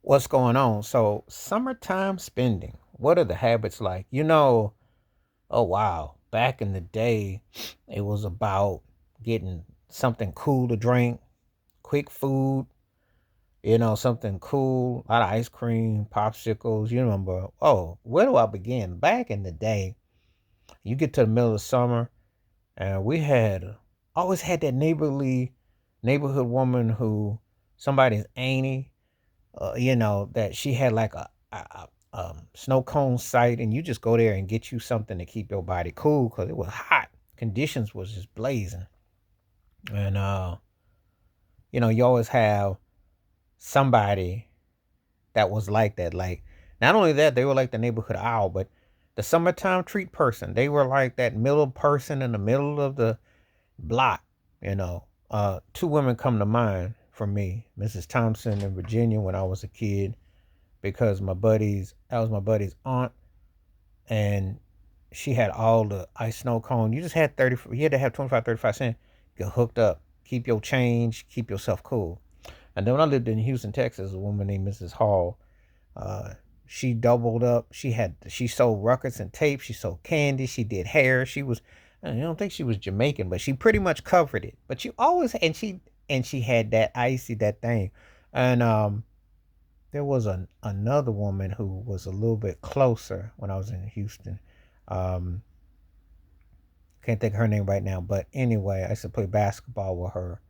What's going on? So, summertime spending. What are the habits like? Oh wow, back in the day, it was about getting something cool to drink, quick food, something cool, a lot of ice cream, popsicles. You remember, oh, where do I begin? Back in the day, you get to the middle of summer, and we had always had that neighborhood woman who somebody's auntie that she had like a snow cone site, and you just go there and get you something to keep your body cool because it was hot. Conditions was just blazing, and you always have somebody that was like that. Like not only that, they were like the neighborhood owl, but the summertime treat person. They were like that middle person in the middle of the block. Two women come to mind for me: Mrs. Thompson in Virginia when I was a kid because that was my buddy's aunt, and she had all the ice snow cone. You just had 30, you had to have 25, 35 cents, get hooked up, keep your change, keep yourself cool. And then when I lived in Houston, Texas, a woman named Mrs. Hall, uh, she doubled up. She sold records and tapes, she sold candy, she did hair. I don't think she was Jamaican, but she pretty much covered it. But she always, and she had that icy, that thing. And there was another woman who was a little bit closer when I was in Houston. Um, can't think of her name right now, but anyway, I used to play basketball with her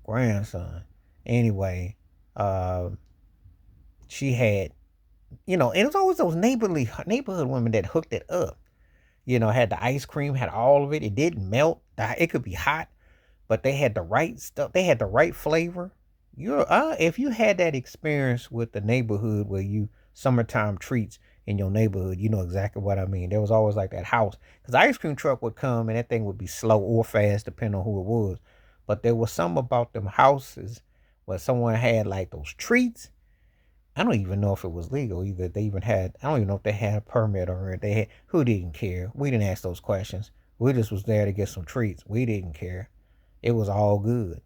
grandson. Anyway, uh, she had, and it was always those neighborhood women that hooked it up. Had the ice cream, had all of it. It didn't melt. It could be hot, but they had the right stuff. They had the right flavor. If you had that experience with the neighborhood where you summertime treats in your neighborhood, you know exactly what I mean. There was always like that house because the ice cream truck would come and that thing would be slow or fast depending on who it was. But there was something about them houses where someone had like those treats. I don't even know if it was legal either. They even had, I don't even know if they had a permit or they had, who didn't care. We didn't ask those questions. We just was there to get some treats. We didn't care. It was all good.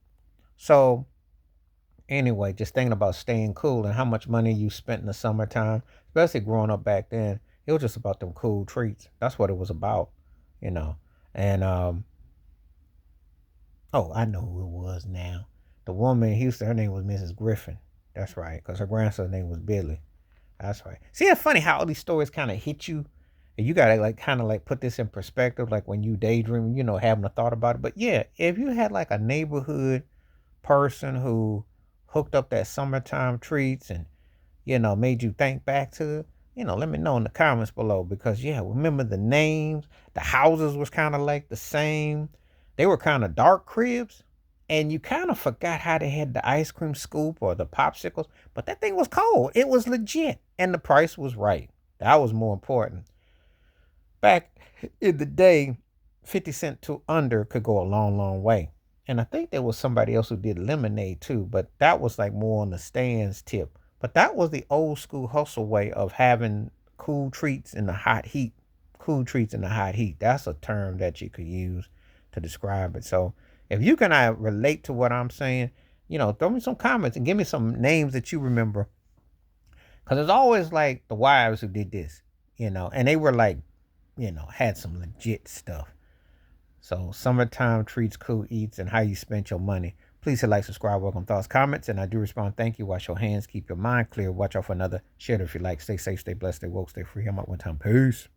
So anyway, just thinking about staying cool and how much money you spent in the summertime, especially growing up back then, it was just about them cool treats. That's what it was about, you know. And oh, I know who it was now. The woman in Houston, her name was Mrs. Griffin. That's right, because her grandson's name was Billy. That's right. See, it's funny how all these stories kind of hit you, and you gotta like kind of like put this in perspective, like when you daydream, having a thought about it. But yeah, if you had like a neighborhood person who hooked up that summertime treats and made you think back to it, let me know in the comments below because yeah, remember the names, the houses was kind of like the same. They were kind of dark cribs, and you kind of forgot how they had the ice cream scoop or the popsicles, but that thing was cold. It was legit, and the price was right. That was more important. Back in the day, 50 cent to under could go a long, long way. And I think there was somebody else who did lemonade too, but that was like more on the stands tip. But that was the old school hustle way of having cool treats in the hot heat. Cool treats in the hot heat. That's a term that you could use to describe it. So if you can relate to what I'm saying, throw me some comments and give me some names that you remember. Because it's always like the wives who did this, and they were like, had some legit stuff. So summertime treats, cool eats, and how you spent your money. Please hit like, subscribe, welcome thoughts, comments, and I do respond. Thank you. Wash your hands, keep your mind clear. Watch out for another. Share it if you like. Stay safe, stay blessed, stay woke, stay free. I'm out one time. Peace.